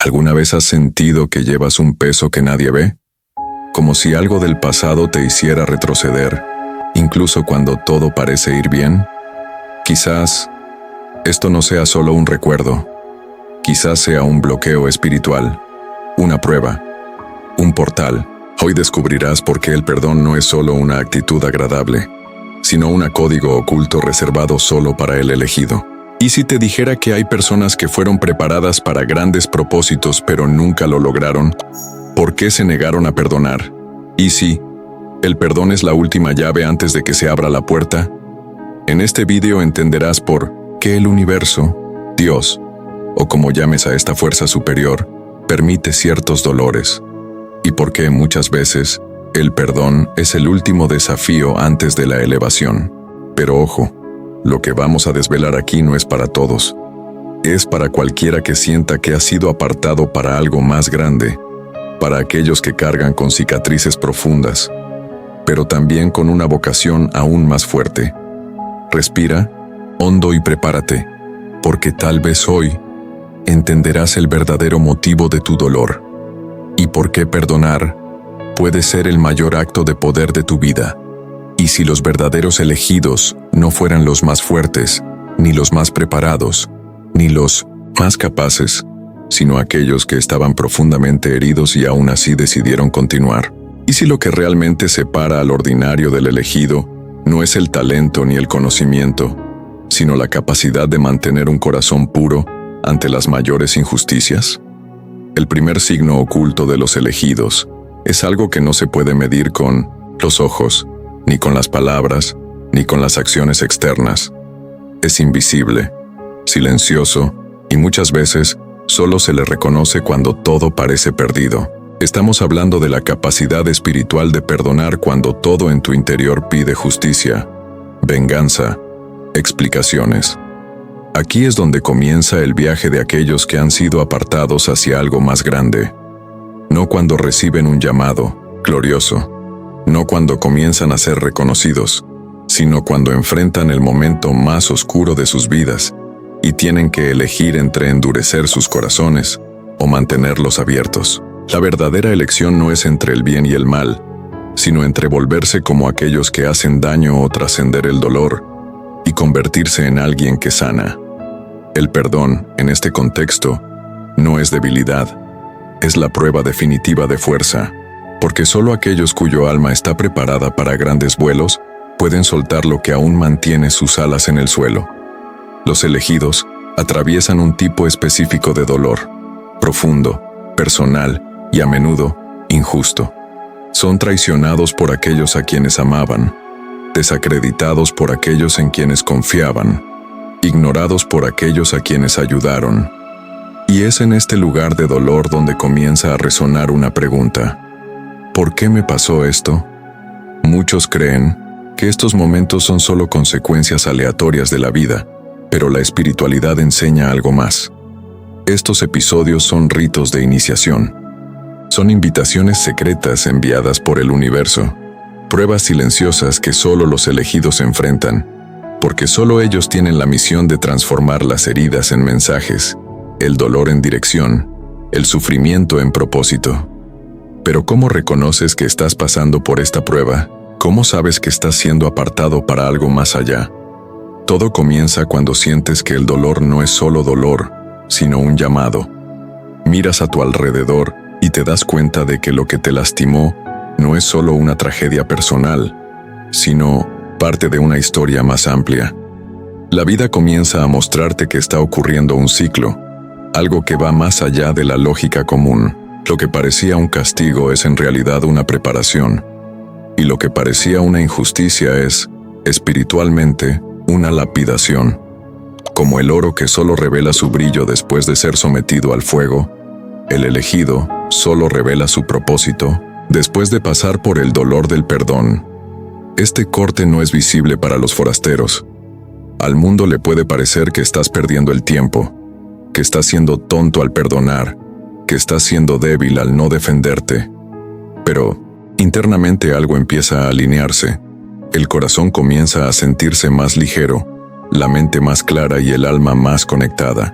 ¿Alguna vez has sentido que llevas un peso que nadie ve? Como si algo del pasado te hiciera retroceder, incluso cuando todo parece ir bien. Quizás esto no sea solo un recuerdo. Quizás sea un bloqueo espiritual, una prueba, un portal. Hoy descubrirás por qué el perdón no es solo una actitud agradable, sino un código oculto reservado solo para el elegido. ¿Y si te dijera que hay personas que fueron preparadas para grandes propósitos pero nunca lo lograron? ¿Por qué se negaron a perdonar? ¿Y si el perdón es la última llave antes de que se abra la puerta? En este video entenderás por qué el universo, Dios, o como llames a esta fuerza superior, permite ciertos dolores, y por qué muchas veces el perdón es el último desafío antes de la elevación. Pero ojo, lo que vamos a desvelar aquí no es para todos. Es para cualquiera que sienta que ha sido apartado para algo más grande, para aquellos que cargan con cicatrices profundas, pero también con una vocación aún más fuerte. Respira hondo y prepárate, porque tal vez hoy entenderás el verdadero motivo de tu dolor y por qué perdonar puede ser el mayor acto de poder de tu vida. Y si los verdaderos elegidos no fueran los más fuertes, ni los más preparados, ni los más capaces, sino aquellos que estaban profundamente heridos y aún así decidieron continuar. Y si lo que realmente separa al ordinario del elegido no es el talento ni el conocimiento, sino la capacidad de mantener un corazón puro ante las mayores injusticias. El primer signo oculto de los elegidos es algo que no se puede medir con los ojos, ni con las palabras, ni con las acciones externas. Es invisible, silencioso, y muchas veces solo se le reconoce cuando todo parece perdido. Estamos hablando de la capacidad espiritual de perdonar cuando todo en tu interior pide justicia, venganza, explicaciones. Aquí es donde comienza el viaje de aquellos que han sido apartados hacia algo más grande. No cuando reciben un llamado glorioso, no cuando comienzan a ser reconocidos, sino cuando enfrentan el momento más oscuro de sus vidas y tienen que elegir entre endurecer sus corazones o mantenerlos abiertos. La verdadera elección no es entre el bien y el mal, sino entre volverse como aquellos que hacen daño o trascender el dolor y convertirse en alguien que sana. El perdón, en este contexto, no es debilidad, es la prueba definitiva de fuerza, porque solo aquellos cuyo alma está preparada para grandes vuelos pueden soltar lo que aún mantiene sus alas en el suelo. Los elegidos atraviesan un tipo específico de dolor, profundo, personal y a menudo injusto. Son traicionados por aquellos a quienes amaban, desacreditados por aquellos en quienes confiaban, ignorados por aquellos a quienes ayudaron. Y es en este lugar de dolor donde comienza a resonar una pregunta. ¿Por qué me pasó esto? Muchos creen que estos momentos son solo consecuencias aleatorias de la vida, pero la espiritualidad enseña algo más. Estos episodios son ritos de iniciación. Son invitaciones secretas enviadas por el universo, pruebas silenciosas que solo los elegidos enfrentan, porque solo ellos tienen la misión de transformar las heridas en mensajes, el dolor en dirección, el sufrimiento en propósito. Pero ¿cómo reconoces que estás pasando por esta prueba? ¿Cómo sabes que estás siendo apartado para algo más allá? Todo comienza cuando sientes que el dolor no es solo dolor, sino un llamado. Miras a tu alrededor y te das cuenta de que lo que te lastimó no es solo una tragedia personal, sino parte de una historia más amplia. La vida comienza a mostrarte que está ocurriendo un ciclo, algo que va más allá de la lógica común. Lo que parecía un castigo es en realidad una preparación, y lo que parecía una injusticia es, espiritualmente, una lapidación. Como el oro que solo revela su brillo después de ser sometido al fuego, el elegido solo revela su propósito después de pasar por el dolor del perdón. Este corte no es visible para los forasteros. Al mundo le puede parecer que estás perdiendo el tiempo, que estás siendo tonto al perdonar, que estás siendo débil al no defenderte. Pero internamente algo empieza a alinearse. El corazón comienza a sentirse más ligero, la mente más clara y el alma más conectada.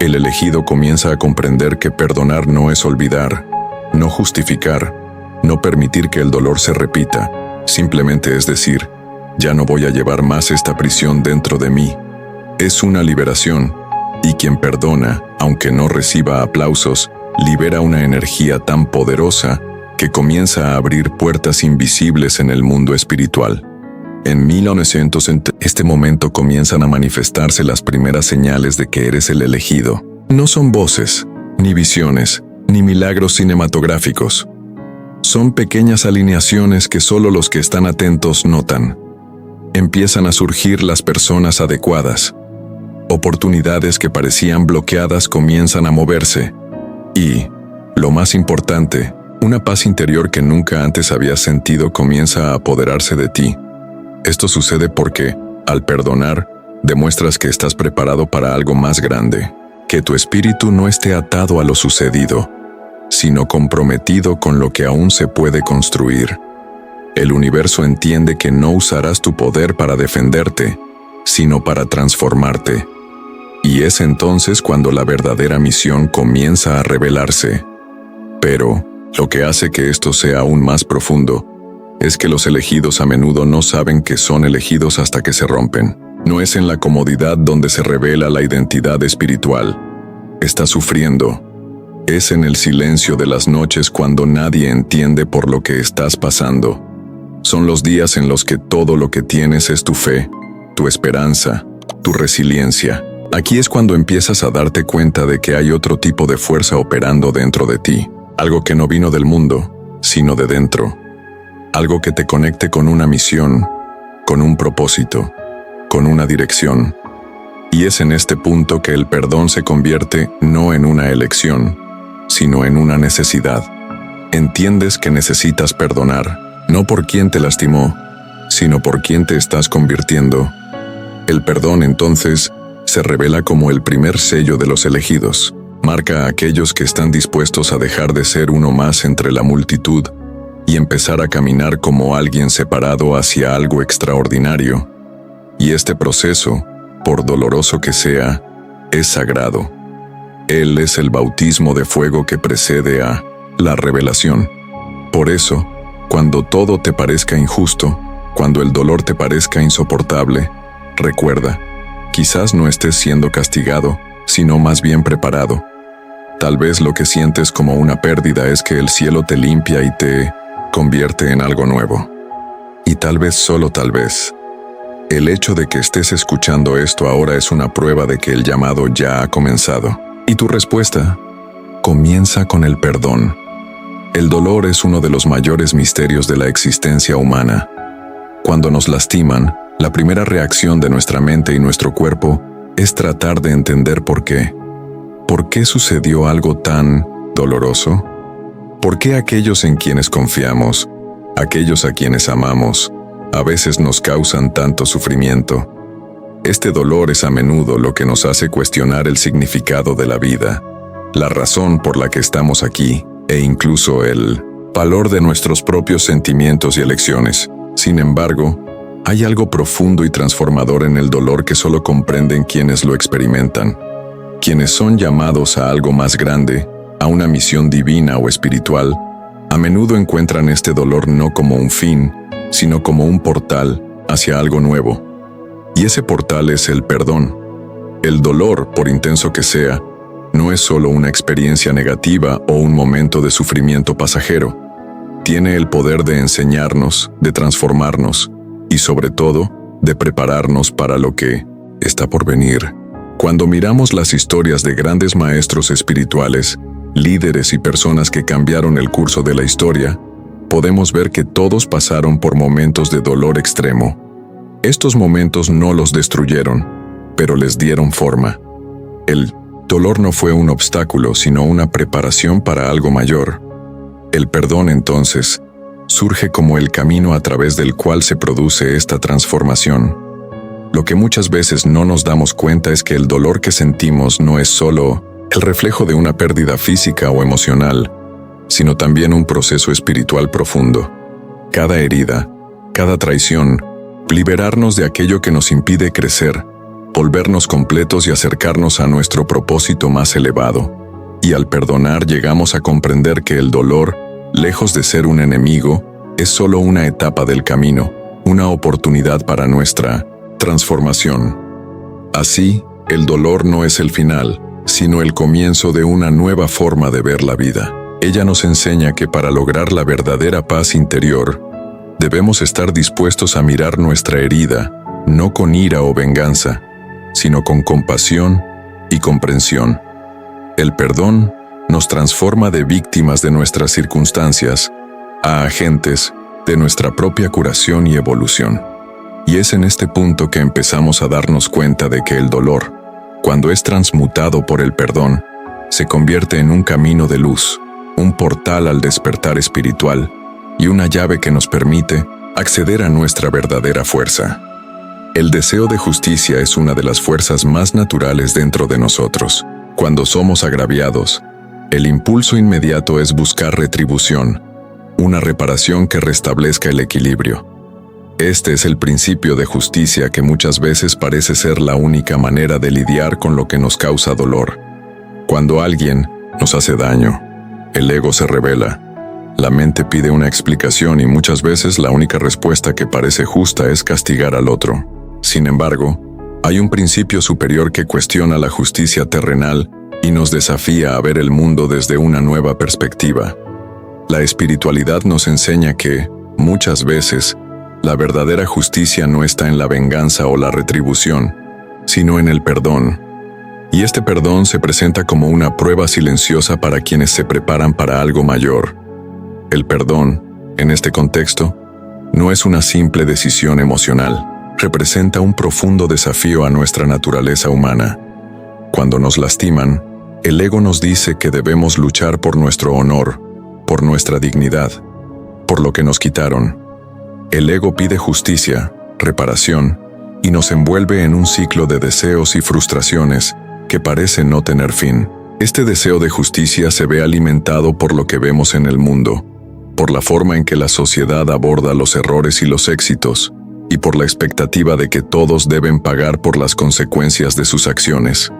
el elegido comienza a comprender que perdonar no es olvidar, no justificar, no permitir que el dolor se repita, simplemente es decir, ya no voy a llevar más esta prisión dentro de mí. Es una liberación, y quien perdona, aunque no reciba aplausos, libera una energía tan poderosa que comienza a abrir puertas invisibles en el mundo espiritual. En 1900, en este momento comienzan a manifestarse las primeras señales de que eres el elegido. No son voces, ni visiones, ni milagros cinematográficos. Son pequeñas alineaciones que solo los que están atentos notan. Empiezan a surgir las personas adecuadas. Oportunidades que parecían bloqueadas comienzan a moverse. Y, lo más importante, una paz interior que nunca antes habías sentido comienza a apoderarse de ti. Esto sucede porque, al perdonar, demuestras que estás preparado para algo más grande, que tu espíritu no esté atado a lo sucedido, sino comprometido con lo que aún se puede construir. El universo entiende que no usarás tu poder para defenderte, sino para transformarte. Y es entonces cuando la verdadera misión comienza a revelarse. Pero, lo que hace que esto sea aún más profundo, es que los elegidos a menudo no saben que son elegidos hasta que se rompen. No es en la comodidad donde se revela la identidad espiritual. Estás sufriendo. Es en el silencio de las noches cuando nadie entiende por lo que estás pasando. Son los días en los que todo lo que tienes es tu fe, tu esperanza, tu resiliencia. Aquí es cuando empiezas a darte cuenta de que hay otro tipo de fuerza operando dentro de ti. Algo que no vino del mundo, sino de dentro. Algo que te conecte con una misión, con un propósito, con una dirección. Y es en este punto que el perdón se convierte no en una elección, sino en una necesidad. Entiendes que necesitas perdonar, no por quien te lastimó, sino por quien te estás convirtiendo. El perdón, entonces, se revela como el primer sello de los elegidos. Marca a aquellos que están dispuestos a dejar de ser uno más entre la multitud y empezar a caminar como alguien separado hacia algo extraordinario. Y este proceso, por doloroso que sea, es sagrado. Él es el bautismo de fuego que precede a la revelación. Por eso, cuando todo te parezca injusto, cuando el dolor te parezca insoportable, recuerda, quizás no estés siendo castigado, sino más bien preparado. Tal vez lo que sientes como una pérdida es que el cielo te limpia y te convierte en algo nuevo. Y tal vez, solo tal vez, el hecho de que estés escuchando esto ahora es una prueba de que el llamado ya ha comenzado. Y tu respuesta comienza con el perdón. El dolor es uno de los mayores misterios de la existencia humana. Cuando nos lastiman, la primera reacción de nuestra mente y nuestro cuerpo es tratar de entender por qué. ¿Por qué sucedió algo tan doloroso? ¿Por qué aquellos en quienes confiamos, aquellos a quienes amamos, a veces nos causan tanto sufrimiento? Este dolor es a menudo lo que nos hace cuestionar el significado de la vida, la razón por la que estamos aquí, e incluso el valor de nuestros propios sentimientos y elecciones. Sin embargo, hay algo profundo y transformador en el dolor que solo comprenden quienes lo experimentan. Quienes son llamados a algo más grande, a una misión divina o espiritual, a menudo encuentran este dolor no como un fin, sino como un portal hacia algo nuevo. Y ese portal es el perdón. El dolor, por intenso que sea, no es solo una experiencia negativa o un momento de sufrimiento pasajero. Tiene el poder de enseñarnos, de transformarnos y, sobre todo, de prepararnos para lo que está por venir. Cuando miramos las historias de grandes maestros espirituales, líderes y personas que cambiaron el curso de la historia, podemos ver que todos pasaron por momentos de dolor extremo. Estos momentos no los destruyeron, pero les dieron forma. El dolor no fue un obstáculo, sino una preparación para algo mayor. El perdón, entonces, surge como el camino a través del cual se produce esta transformación. Lo que muchas veces no nos damos cuenta es que el dolor que sentimos no es solo el reflejo de una pérdida física o emocional, sino también un proceso espiritual profundo. Cada herida, cada traición, liberarnos de aquello que nos impide crecer, volvernos completos y acercarnos a nuestro propósito más elevado. Y al perdonar llegamos a comprender que el dolor, lejos de ser un enemigo, es solo una etapa del camino, una oportunidad para nuestra transformación. Así, el dolor no es el final, sino el comienzo de una nueva forma de ver la vida. Ella nos enseña que para lograr la verdadera paz interior, debemos estar dispuestos a mirar nuestra herida, no con ira o venganza, sino con compasión y comprensión. El perdón nos transforma de víctimas de nuestras circunstancias a agentes de nuestra propia curación y evolución. Y es en este punto que empezamos a darnos cuenta de que el dolor, cuando es transmutado por el perdón, se convierte en un camino de luz, un portal al despertar espiritual y una llave que nos permite acceder a nuestra verdadera fuerza. El deseo de justicia es una de las fuerzas más naturales dentro de nosotros. Cuando somos agraviados, el impulso inmediato es buscar retribución, una reparación que restablezca el equilibrio. Este es el principio de justicia que muchas veces parece ser la única manera de lidiar con lo que nos causa dolor. Cuando alguien nos hace daño, el ego se revela. La mente pide una explicación y muchas veces la única respuesta que parece justa es castigar al otro. Sin embargo, hay un principio superior que cuestiona la justicia terrenal y nos desafía a ver el mundo desde una nueva perspectiva. La espiritualidad nos enseña que, muchas veces, la verdadera justicia no está en la venganza o la retribución, sino en el perdón. Y este perdón se presenta como una prueba silenciosa para quienes se preparan para algo mayor. El perdón, en este contexto, no es una simple decisión emocional. Representa un profundo desafío a nuestra naturaleza humana. Cuando nos lastiman, el ego nos dice que debemos luchar por nuestro honor, por nuestra dignidad, por lo que nos quitaron. El ego pide justicia, reparación, y nos envuelve en un ciclo de deseos y frustraciones que parece no tener fin. Este deseo de justicia se ve alimentado por lo que vemos en el mundo, por la forma en que la sociedad aborda los errores y los éxitos, y por la expectativa de que todos deben pagar por las consecuencias de sus acciones.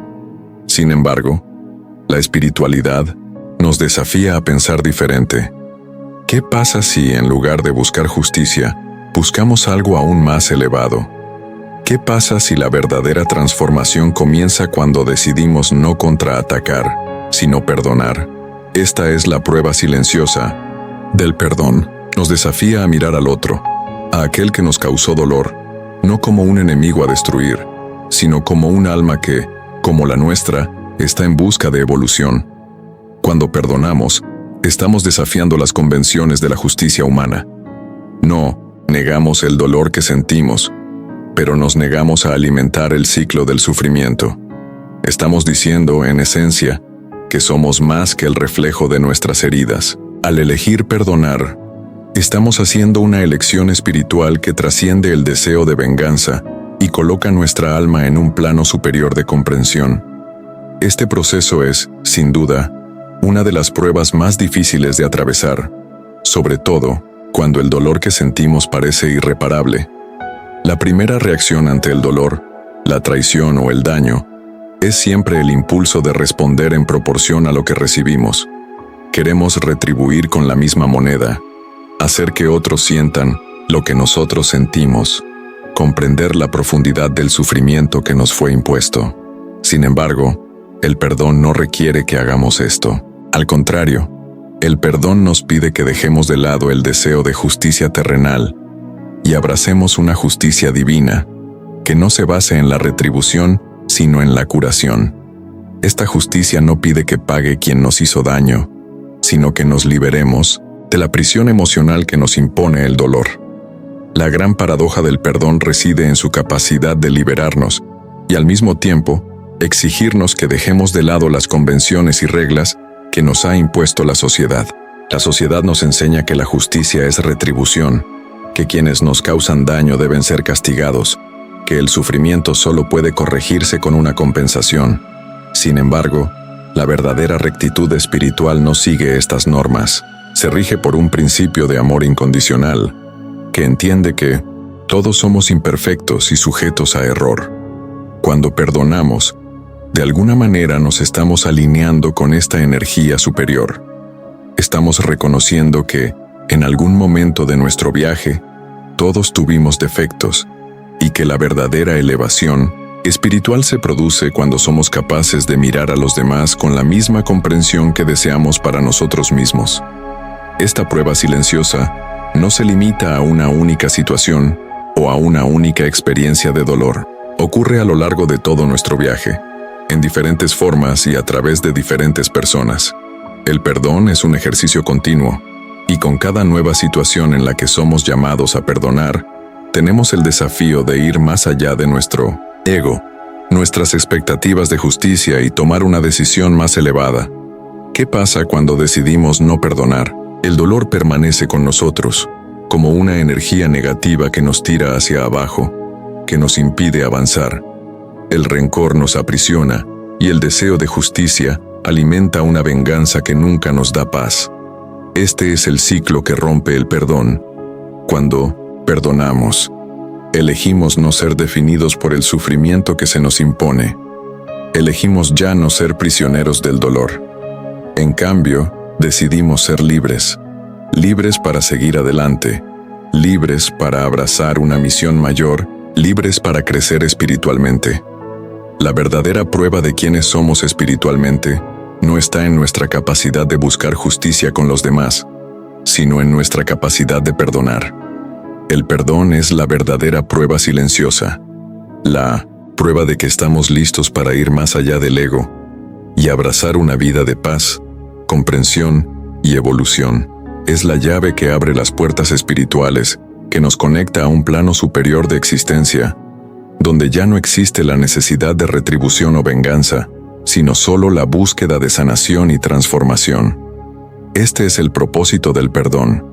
Sin embargo, la espiritualidad nos desafía a pensar diferente. ¿Qué pasa si, en lugar de buscar justicia, buscamos algo aún más elevado? ¿Qué pasa si la verdadera transformación comienza cuando decidimos no contraatacar, sino perdonar? Esta es la prueba silenciosa del perdón. Nos desafía a mirar al otro, a aquel que nos causó dolor, no como un enemigo a destruir, sino como un alma que, como la nuestra, está en busca de evolución. Cuando perdonamos, estamos desafiando las convenciones de la justicia humana. No negamos el dolor que sentimos, pero nos negamos a alimentar el ciclo del sufrimiento. Estamos diciendo, en esencia, que somos más que el reflejo de nuestras heridas. Al elegir perdonar, estamos haciendo una elección espiritual que trasciende el deseo de venganza y coloca nuestra alma en un plano superior de comprensión. Este proceso es, sin duda, una de las pruebas más difíciles de atravesar, sobre todo cuando el dolor que sentimos parece irreparable. La primera reacción ante el dolor, la traición o el daño, es siempre el impulso de responder en proporción a lo que recibimos. Queremos retribuir con la misma moneda, hacer que otros sientan lo que nosotros sentimos, comprender la profundidad del sufrimiento que nos fue impuesto. Sin embargo, el perdón no requiere que hagamos esto. Al contrario, el perdón nos pide que dejemos de lado el deseo de justicia terrenal y abracemos una justicia divina que no se base en la retribución, sino en la curación. Esta justicia no pide que pague quien nos hizo daño, sino que nos liberemos de la prisión emocional que nos impone el dolor. La gran paradoja del perdón reside en su capacidad de liberarnos y al mismo tiempo exigirnos que dejemos de lado las convenciones y reglas que nos ha impuesto la sociedad. La sociedad nos enseña que la justicia es retribución, que quienes nos causan daño deben ser castigados, que el sufrimiento solo puede corregirse con una compensación. Sin embargo, la verdadera rectitud espiritual no sigue estas normas. Se rige por un principio de amor incondicional, que entiende que todos somos imperfectos y sujetos a error. Cuando perdonamos, de alguna manera nos estamos alineando con esta energía superior. Estamos reconociendo que, en algún momento de nuestro viaje, todos tuvimos defectos, y que la verdadera elevación espiritual se produce cuando somos capaces de mirar a los demás con la misma comprensión que deseamos para nosotros mismos. Esta prueba silenciosa no se limita a una única situación o a una única experiencia de dolor. Ocurre a lo largo de todo nuestro viaje, en diferentes formas y a través de diferentes personas. El perdón es un ejercicio continuo, y con cada nueva situación en la que somos llamados a perdonar, tenemos el desafío de ir más allá de nuestro ego, nuestras expectativas de justicia y tomar una decisión más elevada. ¿Qué pasa cuando decidimos no perdonar? El dolor permanece con nosotros, como una energía negativa que nos tira hacia abajo, que nos impide avanzar. El rencor nos aprisiona y el deseo de justicia alimenta una venganza que nunca nos da paz. Este es el ciclo que rompe el perdón. Cuando perdonamos, elegimos no ser definidos por el sufrimiento que se nos impone. Elegimos ya no ser prisioneros del dolor. En cambio, decidimos ser libres. Libres para seguir adelante. Libres para abrazar una misión mayor. Libres para crecer espiritualmente. La verdadera prueba de quiénes somos espiritualmente no está en nuestra capacidad de buscar justicia con los demás, sino en nuestra capacidad de perdonar. El perdón es la verdadera prueba silenciosa, la prueba de que estamos listos para ir más allá del ego y abrazar una vida de paz, comprensión y evolución. Es la llave que abre las puertas espirituales que nos conecta a un plano superior de existencia, donde ya no existe la necesidad de retribución o venganza, sino solo la búsqueda de sanación y transformación. Este es el propósito del perdón: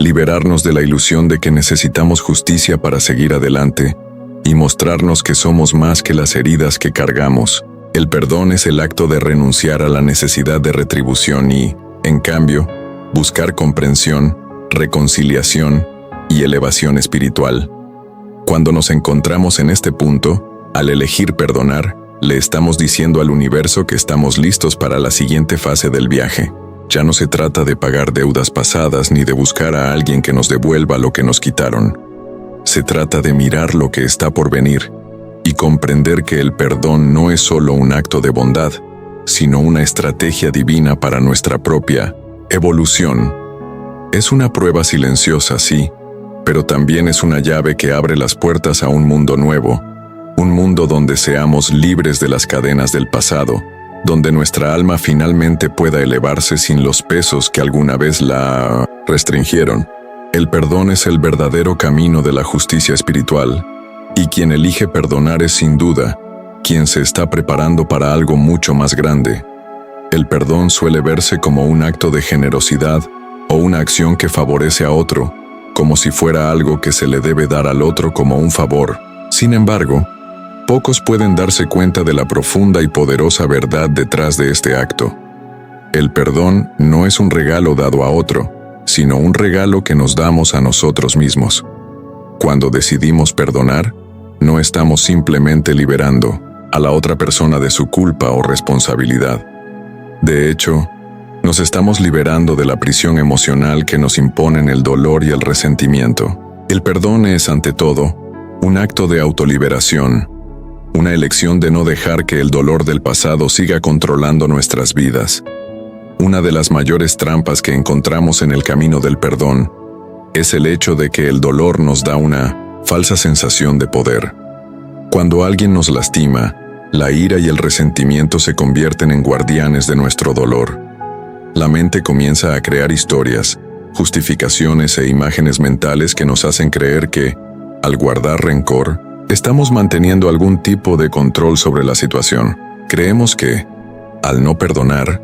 liberarnos de la ilusión de que necesitamos justicia para seguir adelante y mostrarnos que somos más que las heridas que cargamos. El perdón es el acto de renunciar a la necesidad de retribución y, en cambio, buscar comprensión, reconciliación y elevación espiritual. Cuando nos encontramos en este punto, al elegir perdonar, le estamos diciendo al universo que estamos listos para la siguiente fase del viaje. Ya no se trata de pagar deudas pasadas ni de buscar a alguien que nos devuelva lo que nos quitaron. Se trata de mirar lo que está por venir y comprender que el perdón no es solo un acto de bondad, sino una estrategia divina para nuestra propia evolución. Es una prueba silenciosa, sí, pero también es una llave que abre las puertas a un mundo nuevo, un mundo donde seamos libres de las cadenas del pasado, donde nuestra alma finalmente pueda elevarse sin los pesos que alguna vez la restringieron. El perdón es el verdadero camino de la justicia espiritual, y quien elige perdonar es sin duda quien se está preparando para algo mucho más grande. El perdón suele verse como un acto de generosidad o una acción que favorece a otro, como si fuera algo que se le debe dar al otro como un favor. Sin embargo, pocos pueden darse cuenta de la profunda y poderosa verdad detrás de este acto. El perdón no es un regalo dado a otro, sino un regalo que nos damos a nosotros mismos. Cuando decidimos perdonar, no estamos simplemente liberando a la otra persona de su culpa o responsabilidad. De hecho, nos estamos liberando de la prisión emocional que nos imponen el dolor y el resentimiento. El perdón es, ante todo, un acto de autoliberación, una elección de no dejar que el dolor del pasado siga controlando nuestras vidas. Una de las mayores trampas que encontramos en el camino del perdón es el hecho de que el dolor nos da una falsa sensación de poder. Cuando alguien nos lastima, la ira y el resentimiento se convierten en guardianes de nuestro dolor. La mente comienza a crear historias, justificaciones e imágenes mentales que nos hacen creer que, al guardar rencor, estamos manteniendo algún tipo de control sobre la situación. Creemos que, al no perdonar,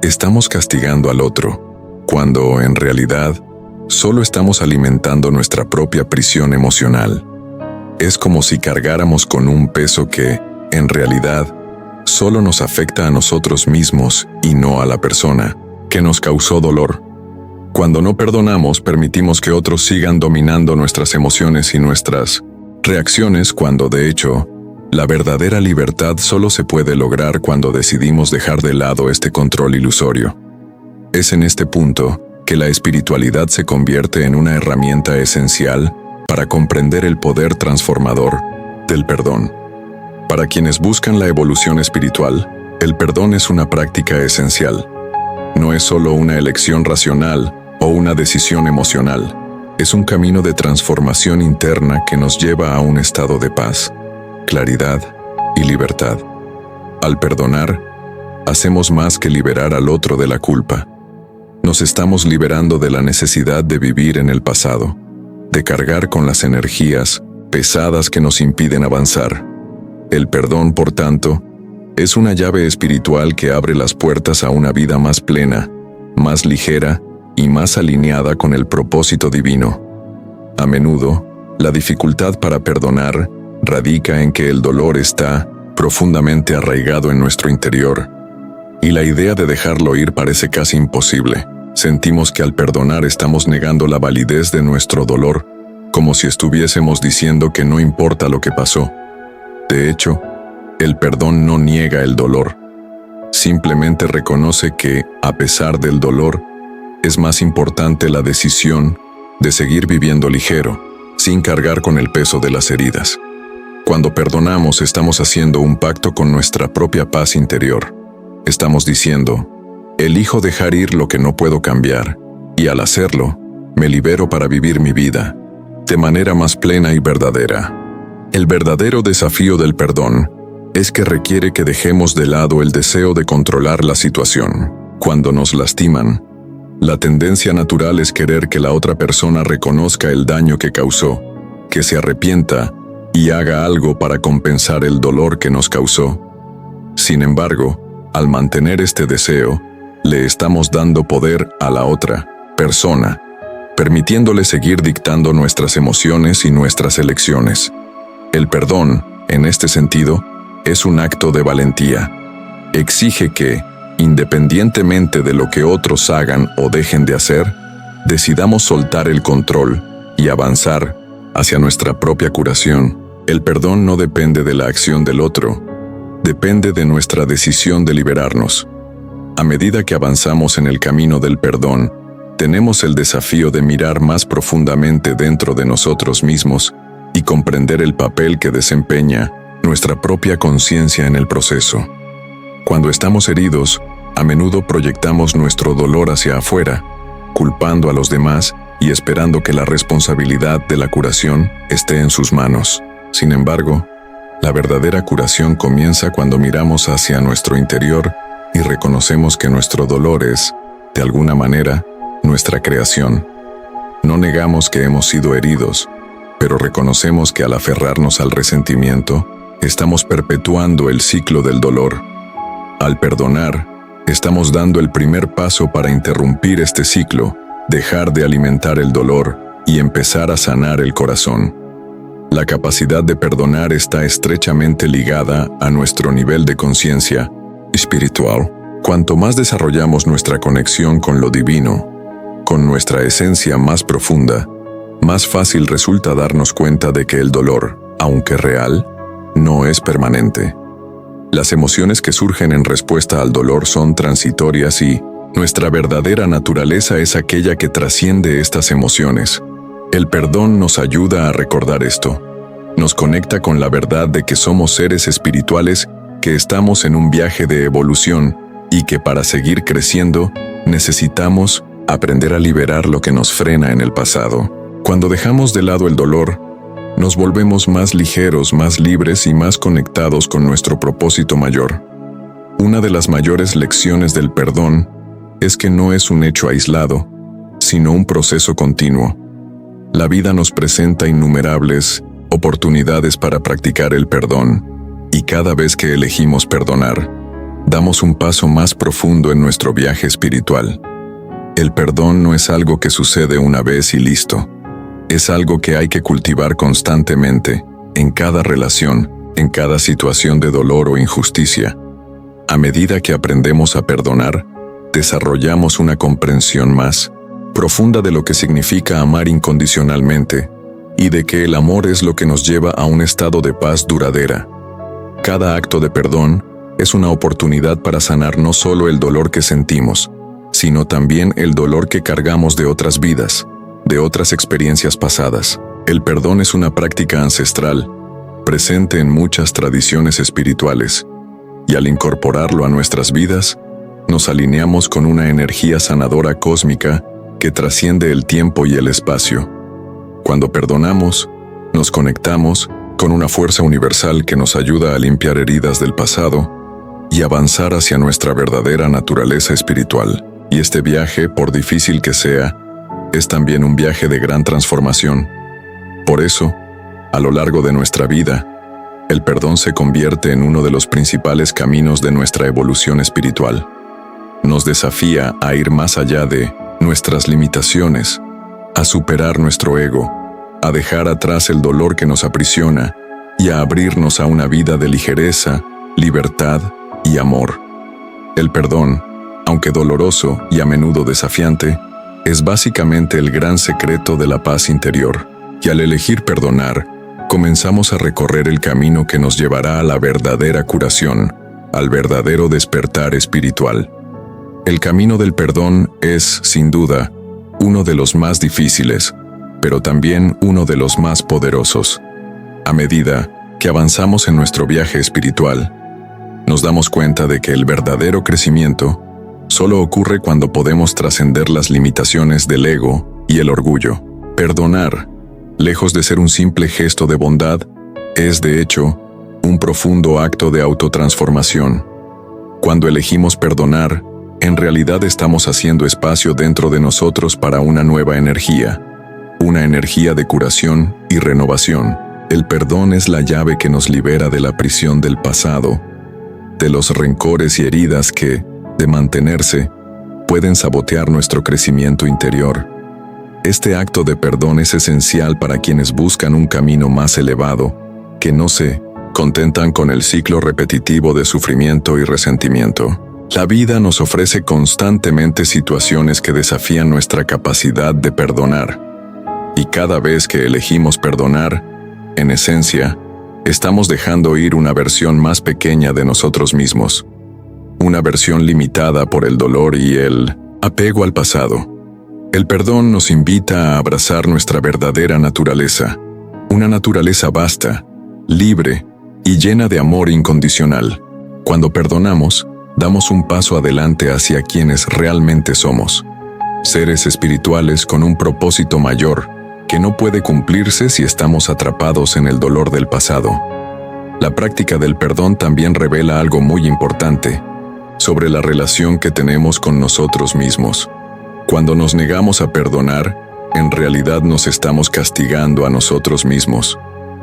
estamos castigando al otro, cuando, en realidad, solo estamos alimentando nuestra propia prisión emocional. Es como si cargáramos con un peso que, en realidad, solo nos afecta a nosotros mismos y no a la persona que nos causó dolor. Cuando no perdonamos, permitimos que otros sigan dominando nuestras emociones y nuestras reacciones cuando, de hecho, La verdadera libertad solo se puede lograr cuando decidimos dejar de lado este control ilusorio. Es en este punto que la espiritualidad se convierte en una herramienta esencial para comprender el poder transformador del perdón. Para quienes buscan la evolución espiritual, el perdón es una práctica esencial. No es solo una elección racional o una decisión emocional. Es un camino de transformación interna que nos lleva a un estado de paz, claridad y libertad. Al perdonar, hacemos más que liberar al otro de la culpa. Nos estamos liberando de la necesidad de vivir en el pasado, de cargar con las energías pesadas que nos impiden avanzar. El perdón, por tanto, es una llave espiritual que abre las puertas a una vida más plena, más ligera y más alineada con el propósito divino. A menudo, la dificultad para perdonar radica en que el dolor está profundamente arraigado en nuestro interior, y la idea de dejarlo ir parece casi imposible. Sentimos que al perdonar estamos negando la validez de nuestro dolor, como si estuviésemos diciendo que no importa lo que pasó. De hecho, el perdón no niega el dolor. Simplemente reconoce que, a pesar del dolor, es más importante la decisión de seguir viviendo ligero, sin cargar con el peso de las heridas. Cuando perdonamos, estamos haciendo un pacto con nuestra propia paz interior. Estamos diciendo: elijo dejar ir lo que no puedo cambiar, y al hacerlo, me libero para vivir mi vida de manera más plena y verdadera. El verdadero desafío del perdón es que requiere que dejemos de lado el deseo de controlar la situación. Cuando nos lastiman, la tendencia natural es querer que la otra persona reconozca el daño que causó, que se arrepienta y haga algo para compensar el dolor que nos causó. Sin embargo, al mantener este deseo, le estamos dando poder a la otra persona, permitiéndole seguir dictando nuestras emociones y nuestras elecciones. El perdón, en este sentido, es un acto de valentía. Exige que, independientemente de lo que otros hagan o dejen de hacer, decidamos soltar el control y avanzar hacia nuestra propia curación. El perdón no depende de la acción del otro, depende de nuestra decisión de liberarnos. A medida que avanzamos en el camino del perdón, tenemos el desafío de mirar más profundamente dentro de nosotros mismos y comprender el papel que desempeña nuestra propia conciencia en el proceso. Cuando estamos heridos, a menudo proyectamos nuestro dolor hacia afuera, culpando a los demás y esperando que la responsabilidad de la curación esté en sus manos. Sin embargo, la verdadera curación comienza cuando miramos hacia nuestro interior y reconocemos que nuestro dolor es, de alguna manera, nuestra creación. No negamos que hemos sido heridos, pero reconocemos que al aferrarnos al resentimiento, estamos perpetuando el ciclo del dolor. Al perdonar, estamos dando el primer paso para interrumpir este ciclo, dejar de alimentar el dolor y empezar a sanar el corazón. La capacidad de perdonar está estrechamente ligada a nuestro nivel de conciencia espiritual. Cuanto más desarrollamos nuestra conexión con lo divino, con nuestra esencia más profunda, más fácil resulta darnos cuenta de que el dolor, aunque real, no es permanente. Las emociones que surgen en respuesta al dolor son transitorias y nuestra verdadera naturaleza es aquella que trasciende estas emociones. El perdón nos ayuda a recordar esto. Nos conecta con la verdad de que somos seres espirituales que estamos en un viaje de evolución y que para seguir creciendo necesitamos aprender a liberar lo que nos frena en el pasado. Cuando dejamos de lado el dolor, nos volvemos más ligeros, más libres y más conectados con nuestro propósito mayor. Una de las mayores lecciones del perdón es que no es un hecho aislado, sino un proceso continuo. La vida nos presenta innumerables oportunidades para practicar el perdón, y cada vez que elegimos perdonar, damos un paso más profundo en nuestro viaje espiritual. El perdón no es algo que sucede una vez y listo. Es algo que hay que cultivar constantemente, en cada relación, en cada situación de dolor o injusticia. A medida que aprendemos a perdonar, desarrollamos una comprensión más profunda de lo que significa amar incondicionalmente y de que el amor es lo que nos lleva a un estado de paz duradera. Cada acto de perdón es una oportunidad para sanar no solo el dolor que sentimos, sino también el dolor que cargamos de otras vidas, de otras experiencias pasadas. El perdón es una práctica ancestral, presente en muchas tradiciones espirituales, y al incorporarlo a nuestras vidas, nos alineamos con una energía sanadora cósmica que trasciende el tiempo y el espacio. Cuando perdonamos, nos conectamos con una fuerza universal que nos ayuda a limpiar heridas del pasado y avanzar hacia nuestra verdadera naturaleza espiritual. Y este viaje, por difícil que sea, es también un viaje de gran transformación. Por eso, a lo largo de nuestra vida, el perdón se convierte en uno de los principales caminos de nuestra evolución espiritual. Nos desafía a ir más allá de nuestras limitaciones, a superar nuestro ego, a dejar atrás el dolor que nos aprisiona y a abrirnos a una vida de ligereza, libertad y amor. El perdón, aunque doloroso y a menudo desafiante, es básicamente el gran secreto de la paz interior. Y al elegir perdonar, comenzamos a recorrer el camino que nos llevará a la verdadera curación, al verdadero despertar espiritual. El camino del perdón es, sin duda, uno de los más difíciles, pero también uno de los más poderosos. A medida que avanzamos en nuestro viaje espiritual, nos damos cuenta de que el verdadero crecimiento solo ocurre cuando podemos trascender las limitaciones del ego y el orgullo. Perdonar, lejos de ser un simple gesto de bondad, es de hecho un profundo acto de autotransformación. Cuando elegimos perdonar, en realidad estamos haciendo espacio dentro de nosotros para una nueva energía, una energía de curación y renovación. El perdón es la llave que nos libera de la prisión del pasado, de los rencores y heridas que, de mantenerse, pueden sabotear nuestro crecimiento interior. Este acto de perdón es esencial para quienes buscan un camino más elevado, que no se contentan con el ciclo repetitivo de sufrimiento y resentimiento. La vida nos ofrece constantemente situaciones que desafían nuestra capacidad de perdonar. Y cada vez que elegimos perdonar, en esencia, estamos dejando ir una versión más pequeña de nosotros mismos. Una versión limitada por el dolor y el apego al pasado. El perdón nos invita a abrazar nuestra verdadera naturaleza, una naturaleza vasta, libre y llena de amor incondicional. Cuando perdonamos, damos un paso adelante hacia quienes realmente somos. Seres espirituales con un propósito mayor que no puede cumplirse si estamos atrapados en el dolor del pasado. La práctica del perdón también revela algo muy importante sobre la relación que tenemos con nosotros mismos. Cuando nos negamos a perdonar, en realidad nos estamos castigando a nosotros mismos.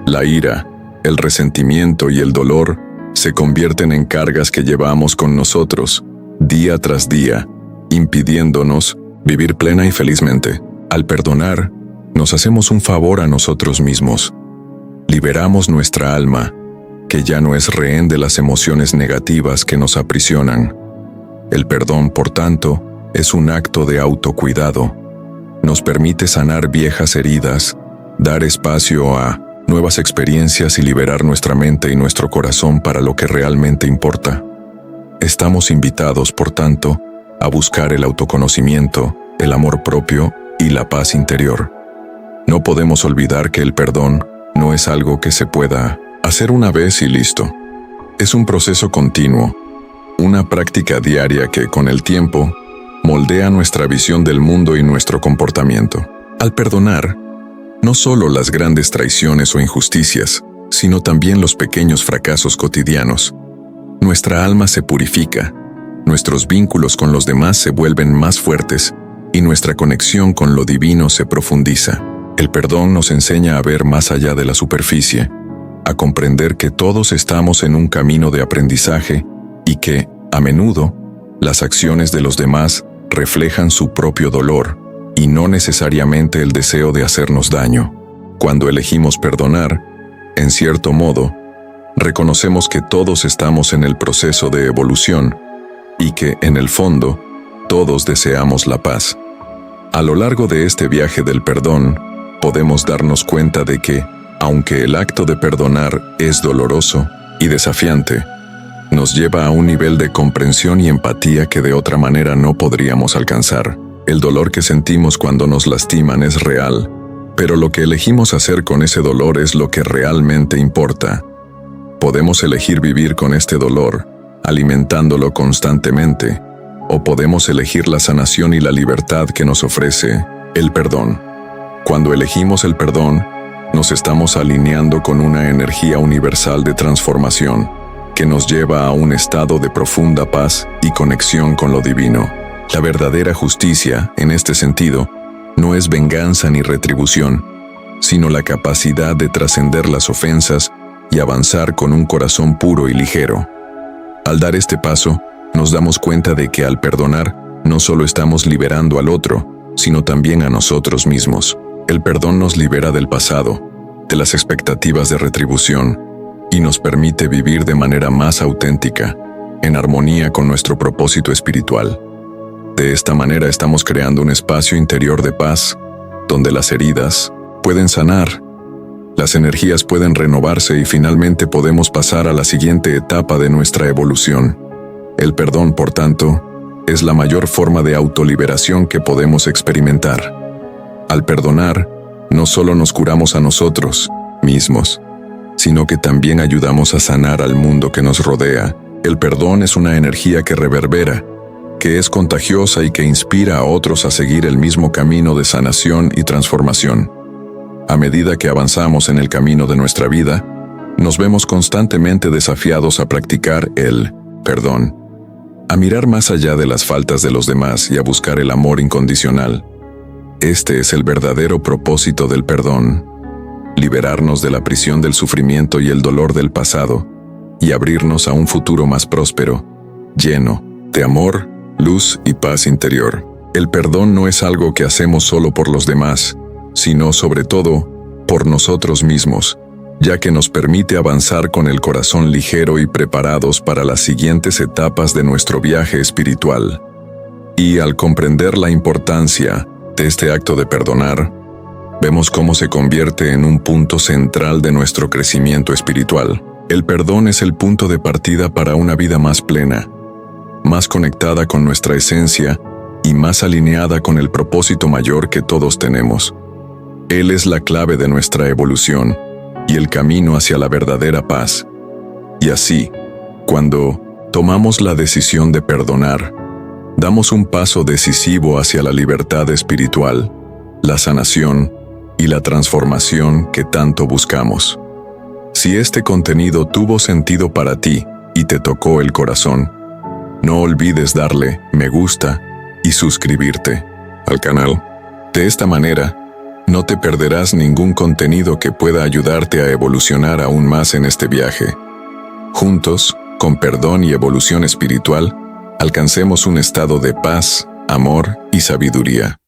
La ira, el resentimiento y el dolor se convierten en cargas que llevamos con nosotros, día tras día, impidiéndonos vivir plena y felizmente. Al perdonar, nos hacemos un favor a nosotros mismos. Liberamos nuestra alma, que ya no es rehén de las emociones negativas que nos aprisionan. El perdón, por tanto, es un acto de autocuidado. Nos permite sanar viejas heridas, dar espacio a nuevas experiencias y liberar nuestra mente y nuestro corazón para lo que realmente importa. Estamos invitados, por tanto, a buscar el autoconocimiento, el amor propio y la paz interior. No podemos olvidar que el perdón no es algo que se pueda hacer una vez y listo. Es un proceso continuo, una práctica diaria que, con el tiempo, moldea nuestra visión del mundo y nuestro comportamiento. Al perdonar, no solo las grandes traiciones o injusticias, sino también los pequeños fracasos cotidianos, nuestra alma se purifica, nuestros vínculos con los demás se vuelven más fuertes y nuestra conexión con lo divino se profundiza. El perdón nos enseña a ver más allá de la superficie, a comprender que todos estamos en un camino de aprendizaje y que, a menudo, las acciones de los demás reflejan su propio dolor y no necesariamente el deseo de hacernos daño. Cuando elegimos perdonar, en cierto modo, reconocemos que todos estamos en el proceso de evolución y que, en el fondo, todos deseamos la paz. A lo largo de este viaje del perdón, podemos darnos cuenta de que, aunque el acto de perdonar es doloroso, y desafiante, nos lleva a un nivel de comprensión y empatía que de otra manera no podríamos alcanzar. El dolor que sentimos cuando nos lastiman es real, pero lo que elegimos hacer con ese dolor es lo que realmente importa. Podemos elegir vivir con este dolor, alimentándolo constantemente, o podemos elegir la sanación y la libertad que nos ofrece el perdón. Cuando elegimos el perdón, nos estamos alineando con una energía universal de transformación que nos lleva a un estado de profunda paz y conexión con lo divino. La verdadera justicia, en este sentido, no es venganza ni retribución, sino la capacidad de trascender las ofensas y avanzar con un corazón puro y ligero. Al dar este paso, nos damos cuenta de que al perdonar, no solo estamos liberando al otro, sino también a nosotros mismos. El perdón nos libera del pasado, de las expectativas de retribución, y nos permite vivir de manera más auténtica, en armonía con nuestro propósito espiritual. De esta manera estamos creando un espacio interior de paz, donde las heridas pueden sanar, las energías pueden renovarse y finalmente podemos pasar a la siguiente etapa de nuestra evolución. El perdón, por tanto, es la mayor forma de autoliberación que podemos experimentar. Al perdonar, no solo nos curamos a nosotros mismos, sino que también ayudamos a sanar al mundo que nos rodea. El perdón es una energía que reverbera, que es contagiosa y que inspira a otros a seguir el mismo camino de sanación y transformación. A medida que avanzamos en el camino de nuestra vida, nos vemos constantemente desafiados a practicar el perdón, a mirar más allá de las faltas de los demás y a buscar el amor incondicional. Este es el verdadero propósito del perdón: liberarnos de la prisión del sufrimiento y el dolor del pasado, y abrirnos a un futuro más próspero, lleno de amor, luz y paz interior. El perdón no es algo que hacemos solo por los demás, sino sobre todo por nosotros mismos, ya que nos permite avanzar con el corazón ligero y preparados para las siguientes etapas de nuestro viaje espiritual. Y al comprender la importancia de este acto de perdonar, vemos cómo se convierte en un punto central de nuestro crecimiento espiritual. El perdón es el punto de partida para una vida más plena, más conectada con nuestra esencia y más alineada con el propósito mayor que todos tenemos. Él es la clave de nuestra evolución y el camino hacia la verdadera paz. Y así, cuando tomamos la decisión de perdonar, damos un paso decisivo hacia la libertad espiritual, la sanación y la transformación que tanto buscamos. Si este contenido tuvo sentido para ti y te tocó el corazón, no olvides darle me gusta y suscribirte al canal. De esta manera, no te perderás ningún contenido que pueda ayudarte a evolucionar aún más en este viaje. Juntos, con perdón y evolución espiritual, alcancemos un estado de paz, amor y sabiduría.